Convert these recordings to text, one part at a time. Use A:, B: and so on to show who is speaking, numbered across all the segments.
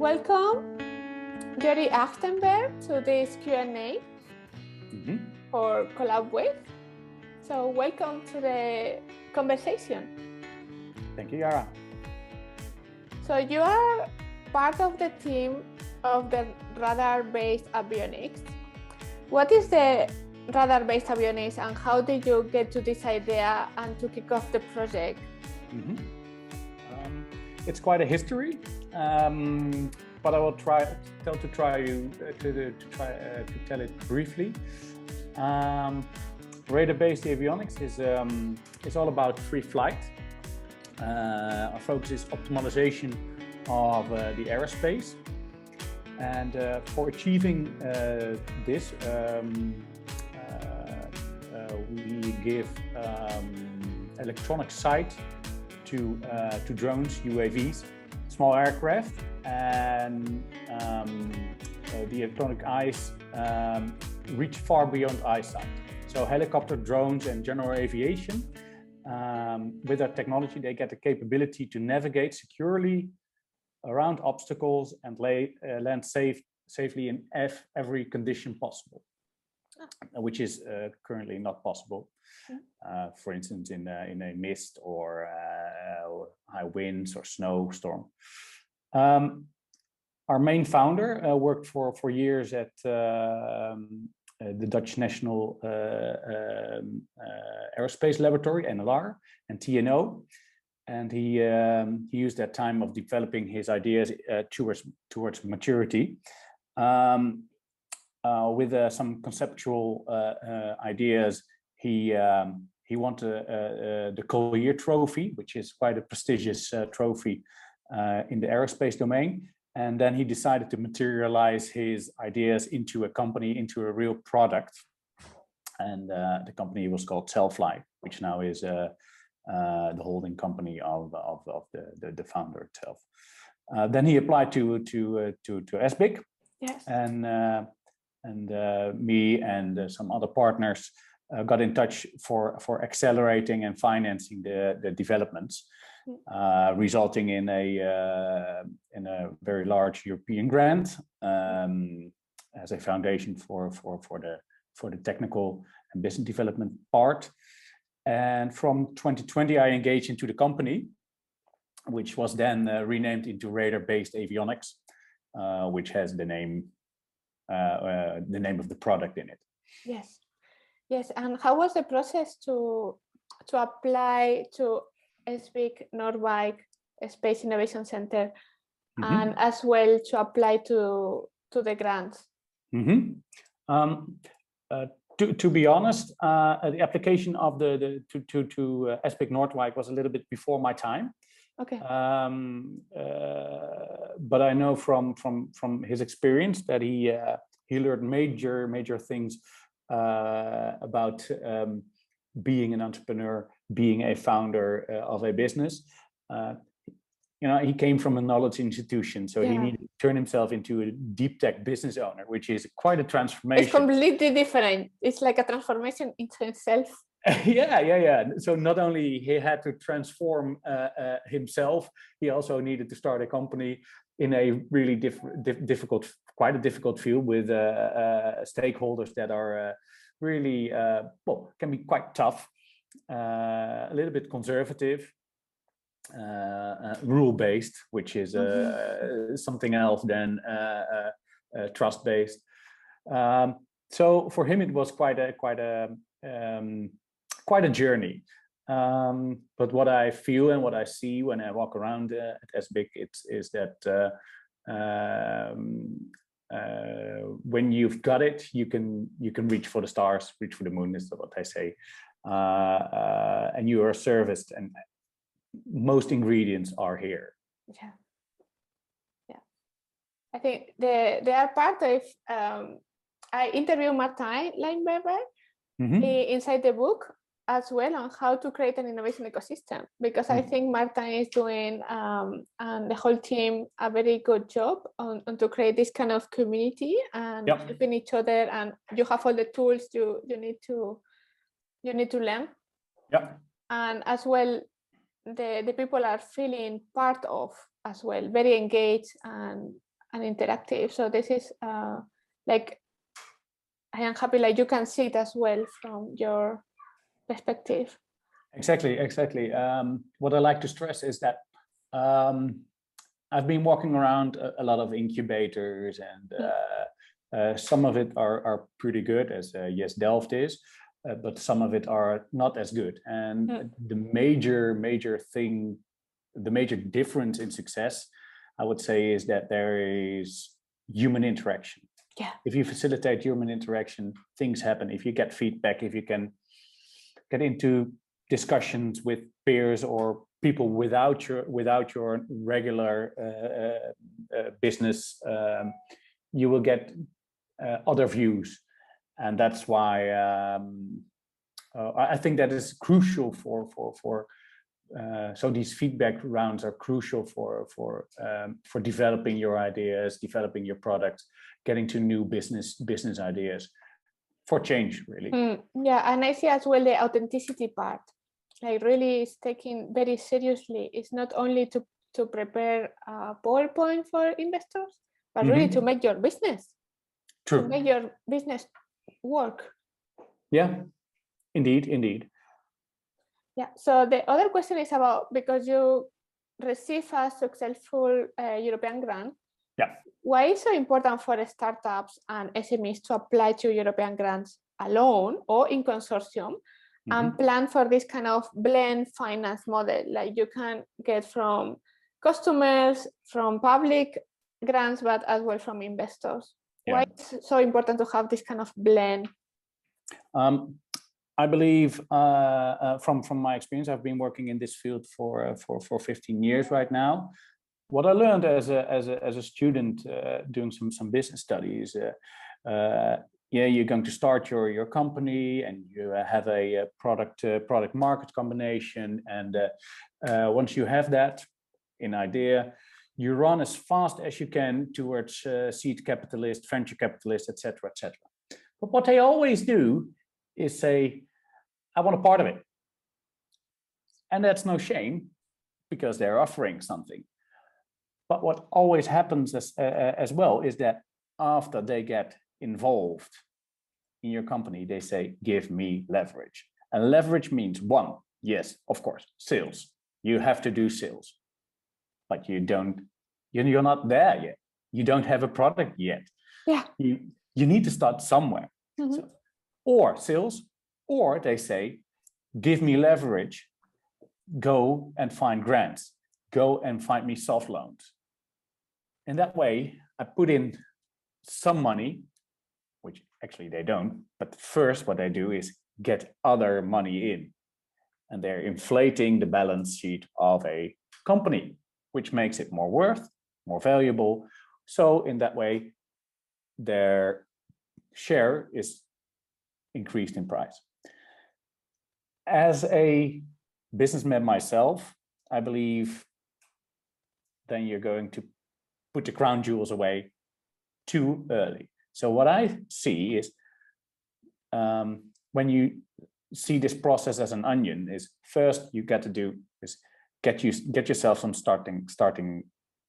A: Welcome, Joeri Achterberg, to this Q&A for Collabwith. So welcome to the conversation.
B: Thank you, Jara.
A: So you are part of the team of the Radar Based Avionics. What is the Radar Based Avionics and how did you get to this idea and to kick off the project?
B: It's quite a history, but I will try to tell it briefly. Radar Based Avionics is all about free flight. Our focus is optimization of the aerospace, and for achieving this, we give electronic sight to drones, UAVs, small aircraft, and the electronic eyes reach far beyond eyesight. So helicopter, drones, and general aviation, with our technology, they get the capability to navigate securely around obstacles and land safely in every condition possible, which is currently not possible. For instance, in a mist or high winds or snowstorm. Our main founder worked for years at the Dutch National Aerospace Laboratory, NLR, and TNO, and he used that time of developing his ideas towards maturity. With some conceptual ideas, he wanted the Collier Trophy, which is quite a prestigious trophy in the aerospace domain. And then he decided to materialize his ideas into a company, into a real product. And the company was called Selfly, which now is the holding company of the founder itself. Then he applied to SBIC. Yes. And me and some other partners got in touch for accelerating and financing the developments, resulting in a very large European grant as a foundation for the technical and business development part. And from 2020, I engaged into the company, which was then renamed into Radar Based Avionics, which has the name of the product in it.
A: Yes. And how was the process to apply to SBIC Noordwijk Space Innovation Center, and as well to apply to the grants?
B: To be honest, the application of to SBIC Noordwijk was a little bit before my time.
A: Okay.
B: But I know from his experience that he learned major things about being an entrepreneur, being a founder of a business. He came from a knowledge institution, so he needed to turn himself into a deep tech business owner, which is quite a transformation.
A: It's completely different. It's like a transformation into itself.
B: Yeah. So not only he had to transform himself, he also needed to start a company in a really quite a difficult field with stakeholders that are really can be quite tough, a little bit conservative, rule-based, which is something else than trust-based. So for him, it was quite a journey. But what I feel and what I see when I walk around at SBIC, is that when you've got it, you can reach for the stars, reach for the moon, is what I say, and you are serviced, and most ingredients are here.
A: Yeah. I think they are part of. I interviewed Martijn Lijnberger inside the book as well on how to create an innovation ecosystem, because I think Martijn is doing and the whole team a very good job on to create this kind of community and helping each other, and you have all the tools you need to learn. And as well, the people are feeling part of as well, very engaged and and interactive. So this is like, I am happy like you can see it as well from your perspective.
B: Exactly. What I like to stress is that I've been walking around a lot of incubators, and some of it are pretty good, as Yes Delft is, but some of it are not as good. And the major thing, the major difference in success, I would say, is that there is human interaction.
A: Yeah.
B: If you facilitate human interaction, things happen. If you get feedback, if you can get into discussions with peers or people without your regular business, you will get other views, and that's why I think that is crucial for so these feedback rounds are crucial for developing your ideas, developing your products, getting to new business ideas for change, really.
A: Yeah, and I see as well the authenticity part. Like really is taken very seriously. It's not only to prepare a PowerPoint for investors, but really to make your business.
B: True.
A: To make your business work.
B: Yeah, indeed.
A: Yeah, so the other question is about, because you receive a successful European grant.
B: Yeah.
A: Why is it so important for startups and SMEs to apply to European grants alone or in consortium? And plan for this kind of blend finance model, like you can get from customers, from public grants, but as well from investors. Yeah. Why is it so important to have this kind of blend?
B: I believe from my experience, I've been working in this field for 15 years right now. What I learned as a student doing some business studies, you're going to start your company, and you have a product market combination, and once you have that in idea, you run as fast as you can towards seed capitalists, venture capitalists, etc. But what they always do is say, I want a part of it, and that's no shame, because they're offering something. But what always happens as well is that after they get involved in your company, they say, give me leverage. And leverage means, one, yes, of course, sales. You have to do sales, but you're not there yet. You don't have a product yet.
A: Yeah.
B: You need to start somewhere. So, or sales, or they say, give me leverage, go and find grants, go and find me soft loans. In that way, I put in some money, which actually they don't, but first what they do is get other money in, and they're inflating the balance sheet of a company, which makes it more worth, more valuable. So in that way, their share is increased in price. As a businessman myself, I believe then you're going to put the crown jewels away too early. So what I see is when you see this process as an onion, is first you got to do is get yourself some starting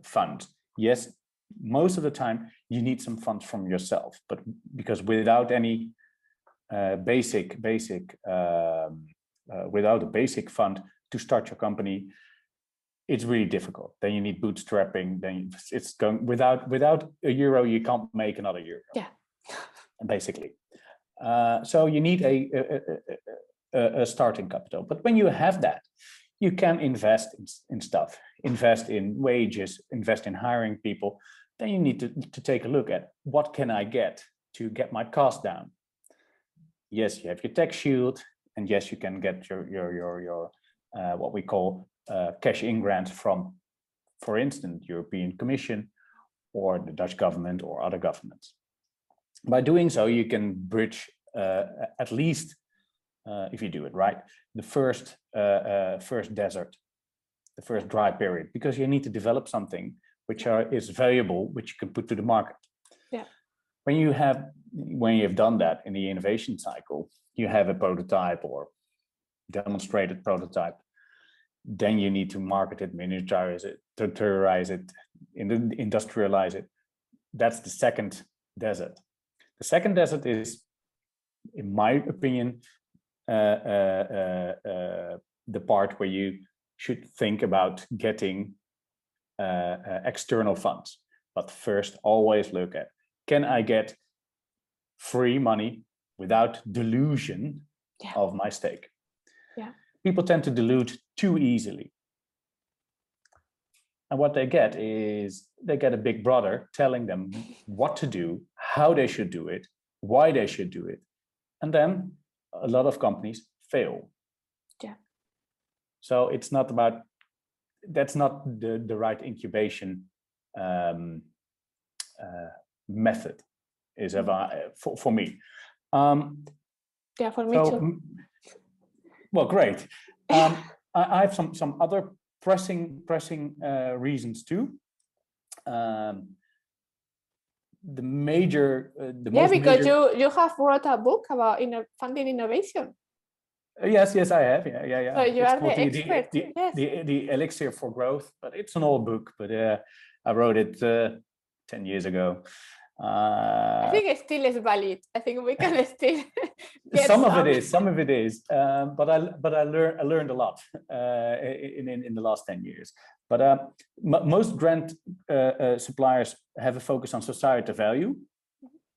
B: funds. Yes, most of the time you need some funds from yourself, but because without any without a basic fund to start your company, it's really difficult. Then you need bootstrapping. Then it's going without a euro, you can't make another euro.
A: Yeah,
B: basically. So you need a starting capital. But when you have that, you can invest in stuff, invest in wages, invest in hiring people. Then you need to take a look at what can I get to get my cost down. Yes, you have your tax shield, and yes, you can get your what we call cash in grants from, for instance, European Commission or the Dutch government or other governments. By doing so, you can bridge at least, if you do it right, the first desert, the first dry period, because you need to develop something which is valuable, which you can put to the market.
A: Yeah.
B: When you've done that in the innovation cycle, you have a prototype or demonstrated prototype. Then you need to market it, miniaturize it, terrorize it, industrialize it. that's the second desert. The second desert is, in my opinion, the part where you should think about getting external funds. But first, always look at, can I get free money without dilution of my stake?
A: Yeah.
B: People tend to dilute too easily. And what they get is they get a big brother telling them what to do, how they should do it, why they should do it. And then a lot of companies fail.
A: Yeah. So
B: it's not about, that's not the right incubation method is for me.
A: Yeah, for me too.
B: Well, great. I have some other pressing reasons too. The major,
A: because you have wrote a book about funding innovation.
B: Yes, I have. Yeah.
A: So you are the expert.
B: The Elixir for Growth, but it's an old book. But I wrote it 10 years ago.
A: I think it still is valid. I think we can still get
B: some of it is. But I learned a lot in the last 10 years. But most grant suppliers have a focus on societal value.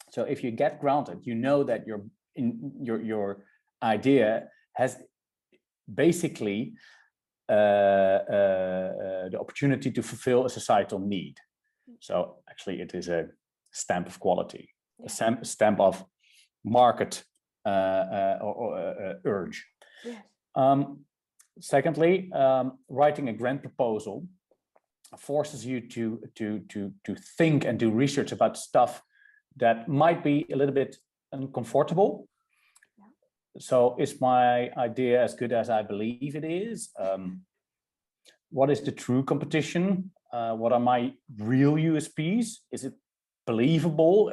B: So if you get granted, you know that your idea has basically the opportunity to fulfill a societal need. So actually, it is a stamp of quality, a stamp of market or urge.
A: Yes.
B: Secondly, writing a grant proposal forces you to think and do research about stuff that might be a little bit uncomfortable. So is my idea as good as I believe it is? What is the true competition? What are my real USPs? Is it believable?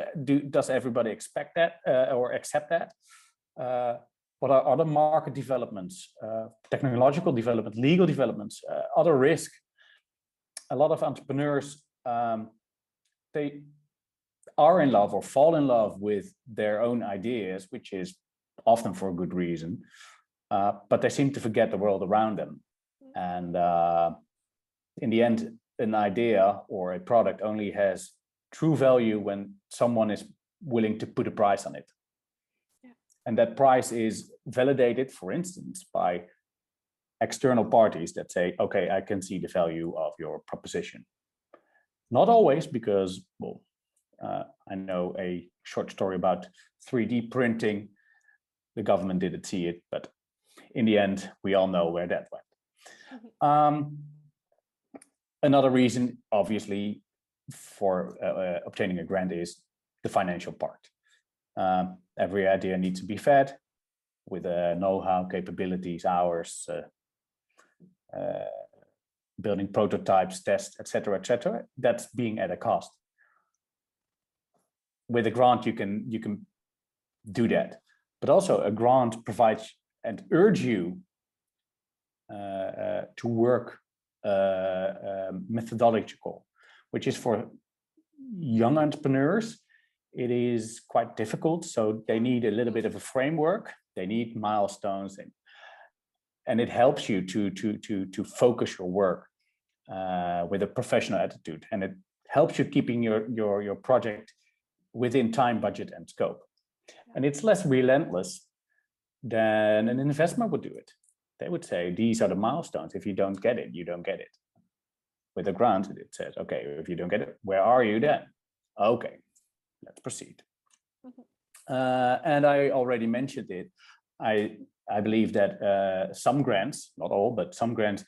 B: Does everybody expect that or accept that? What are other market developments, technological development, legal developments, other risk? A lot of entrepreneurs, they are in love or fall in love with their own ideas, which is often for a good reason, but they seem to forget the world around them. And in the end, an idea or a product only has true value when someone is willing to put a price on it. Yeah. And that price is validated, for instance, by external parties that say, okay, I can see the value of your proposition. Not always, because, well, I know a short story about 3D printing. The government didn't see it, but in the end, we all know where that went. Another reason, obviously, for obtaining a grant is the financial part. Every idea needs to be fed with know-how, capabilities, hours, building prototypes, tests, etc. That's being at a cost. With a grant, you can do that. But also a grant provides and urge you to work methodological, which is for young entrepreneurs. It is quite difficult, so they need a little bit of a framework. They need milestones, and it helps you to focus your work with a professional attitude, and it helps you keeping your project within time, budget, and scope. And it's less relentless than an investment would do it. They would say, these are the milestones. If you don't get it, you don't get it. With a grant, it says, okay, if you don't get it, where are you then? Okay, let's proceed. And I already mentioned it. I believe that some grants, not all, but some grants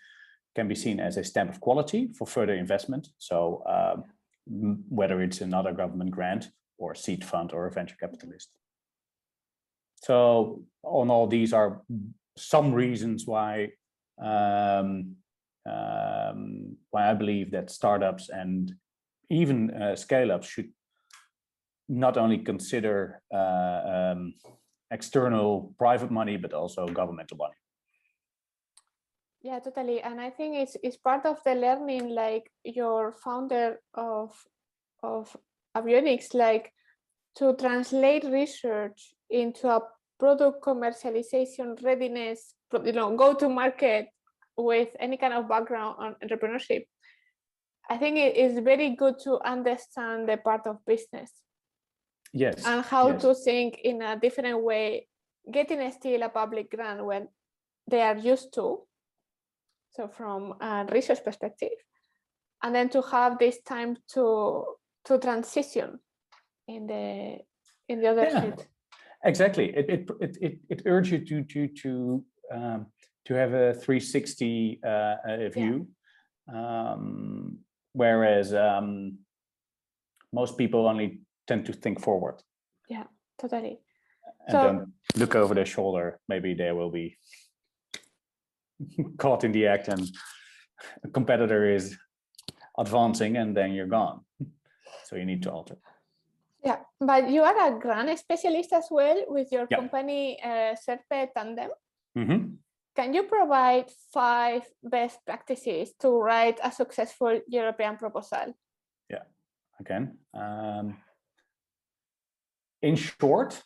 B: can be seen as a stamp of quality for further investment. So whether it's another government grant or a seed fund or a venture capitalist. So on all these are some reasons why I believe that startups and even scale-ups should not only consider external private money, but also governmental money.
A: Yeah, totally. And I think it's part of the learning, like your founder of avionics, like to translate research into a product commercialization readiness, go to market with any kind of background on entrepreneurship. I think it is very good to understand the part of business.
B: Yes.
A: And how to think in a different way, getting still a public grant when they are used to. So from a research perspective, and then to have this time to transition in the other field.
B: Exactly. It urges you to have a 360 view, whereas most people only tend to think forward.
A: Yeah, totally.
B: And don't look over their shoulder. Maybe they will be caught in the act and a competitor is advancing and then you're gone. So you need to alter.
A: Yeah, but you are a grant specialist as well with your company, Scherpe Tanden.
B: Mm-hmm.
A: Can you provide 5 best practices to write a successful European proposal?
B: Yeah, I can. In short,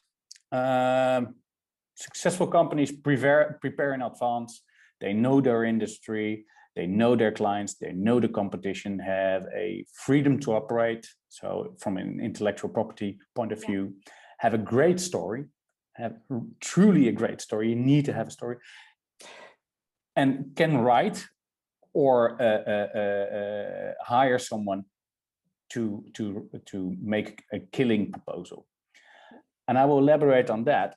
B: successful companies prepare in advance. They know their industry, they know their clients, they know the competition, have a freedom to operate. So from an intellectual property point of view, have a great story, have truly a great story. You need to have a story and can write or hire someone to make a killing proposal. And I will elaborate on that.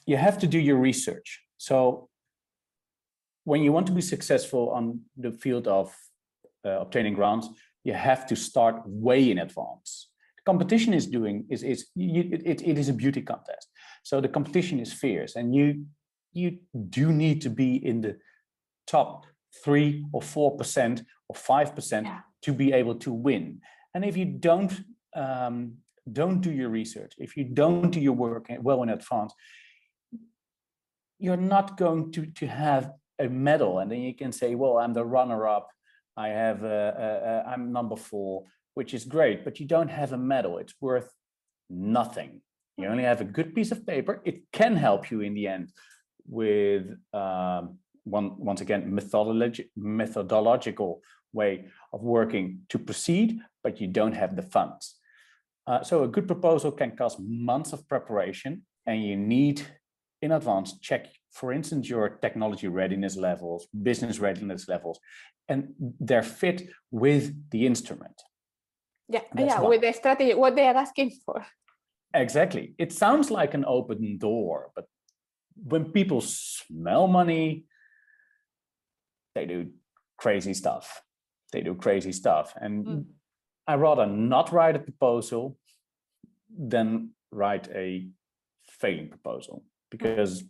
B: You have to do your research. So when you want to be successful on the field of obtaining grants, you have to start way in advance. The competition it is a beauty contest. So the competition is fierce, and you do need to be in the top 3 or 4% or 5% to be able to win. And if you don't do your research, if you don't do your work well in advance, you're not going to have a medal, and then you can say, well, I'm the runner-up, I'm number 4, which is great, but you don't have a medal. It's worth nothing. You only have a good piece of paper. It can help you in the end with once again methodological way of working to proceed, but you don't have the funds. So a good proposal can cost months of preparation, and you need in advance check, for instance, your technology readiness levels, business readiness levels, and they're fit with the instrument.
A: With the strategy, what they are asking for.
B: Exactly. It sounds like an open door, but when people smell money, they do crazy stuff. And I rather not write a proposal than write a failing proposal, because,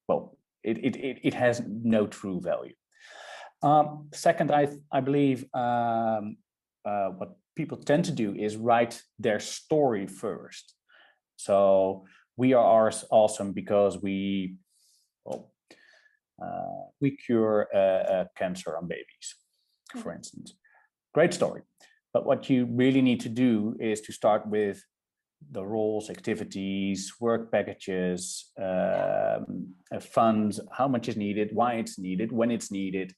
B: well, it has no true value. Second, I believe what people tend to do is write their story first. So we are awesome because we cure cancer on babies, for instance. Great story. But what you really need to do is to start with the roles, activities, work packages, funds, how much is needed, why it's needed, when it's needed.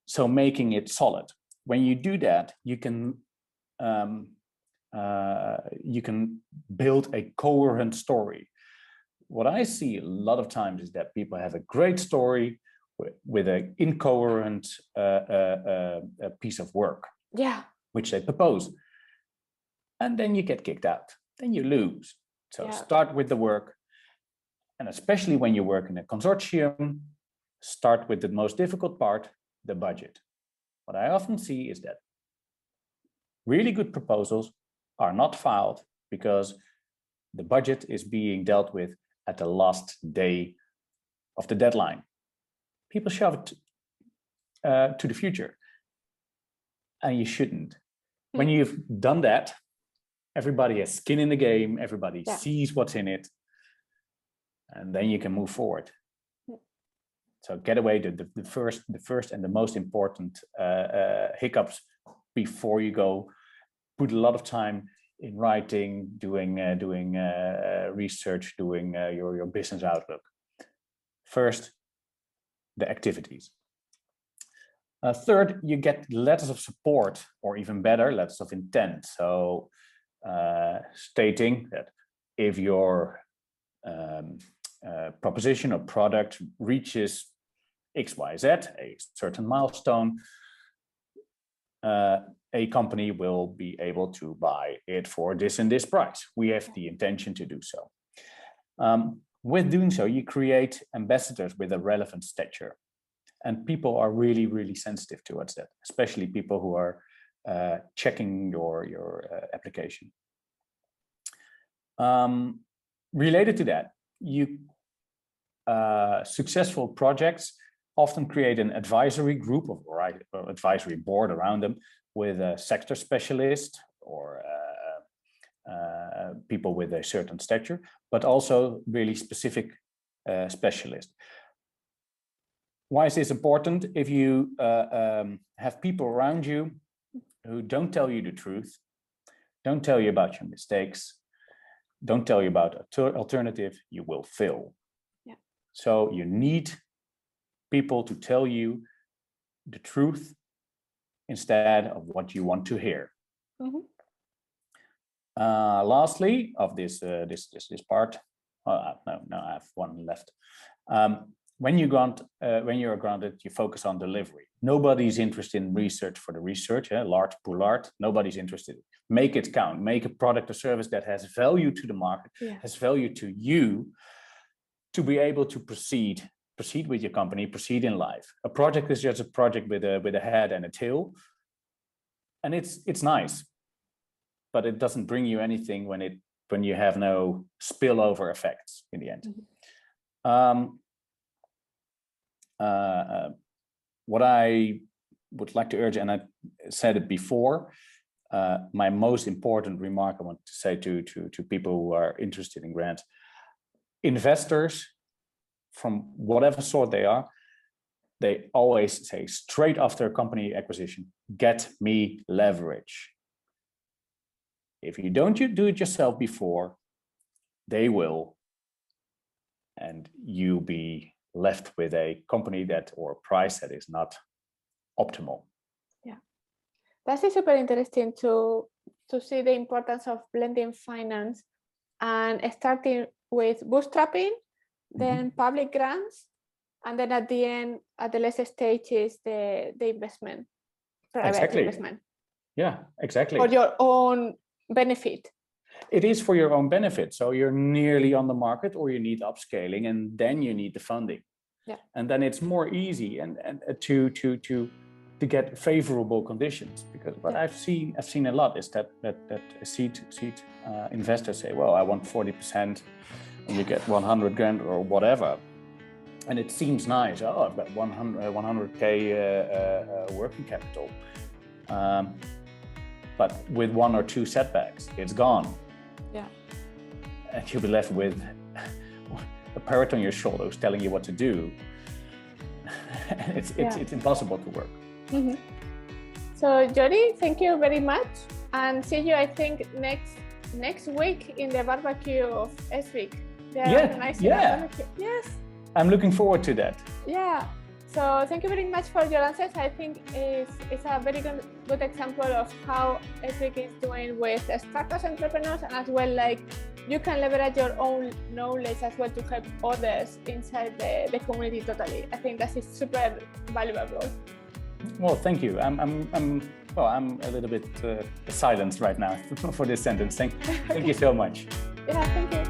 B: So making it solid. When you do that, you can build a coherent story. What I see a lot of times is that people have a great story with an incoherent piece of work, which they propose, and then you get kicked out. Then you lose. So start with the work, and especially when you work in a consortium, start with the most difficult part, the budget. What I often see is that really good proposals are not filed because the budget is being dealt with at the last day of the deadline. People shove it to the future, and you shouldn't. When you've done that, everybody has skin in the game, everybody sees what's in it, and then you can move forward. So get away the first and the most important hiccups before you go put a lot of time in writing, doing research, doing your business outlook. First, the activities. Third, you get letters of support, or even better, letters of intent. So stating that if your proposition or product reaches XYZ, a certain milestone, a company will be able to buy it for this and this price. We have the intention to do so. With doing so, you create ambassadors with a relevant stature. And people are really, really sensitive towards that, especially people who are checking your application. Related to that, successful projects often create an advisory group or advisory board around them with a sector specialist or people with a certain stature, but also really specific specialists. Why is this important? If you have people around you who don't tell you the truth, don't tell you about your mistakes, don't tell you about alternative, you will fail. Yeah. So you need people to tell you the truth instead of what you want to hear. Mm-hmm. Lastly, of this part, no, I have one left. When you're granted, you focus on delivery. Nobody's interested in research for the research, large poulard. Nobody's interested. Make it count. Make a product or service that has value to the market, has value to you, to be able to proceed with your company, proceed in life. A project is just a project with a head and a tail, and it's nice, but it doesn't bring you anything when you have no spillover effects in the end. Mm-hmm. What I would like to urge, and I said it before, my most important remark I want to say to people who are interested in grants: investors, from whatever sort they are, they always say straight after a company acquisition, get me leverage. If you don't do it yourself before, they will, and you'll be left with a company or a price that is not optimal.
A: Yeah, that's super interesting to see the importance of blending finance and starting with bootstrapping, then public grants, and then at the end, at the later stages, the investment, private investment.
B: Yeah, exactly.
A: For your own benefit.
B: It is for your own benefit. So you're nearly on the market, or you need upscaling, and then you need the funding. Yeah. And then it's more easy and to get favorable conditions, because what I've seen a lot is that seed investors say, well, I want 40% and you get 100 grand or whatever. And it seems nice. Oh, I've got 100K working capital. But with one or two setbacks, it's gone. Yeah. And you'll be left with a parrot on your shoulder who's telling you what to do. It's impossible to work. Mm-hmm. So Joeri, thank you very much, and see you, I think, next week in the barbecue of SBIC. Yes. I'm looking forward to that. Yeah. So thank you very much for your answers. I think it's a very good example of how SBIC is doing with startups, entrepreneurs, and as well, like, you can leverage your own knowledge as well to help others inside the community totally. I think that is super valuable. Well, thank you. I'm a little bit silenced right now for this sentence. Thank you so much. Yeah, thank you.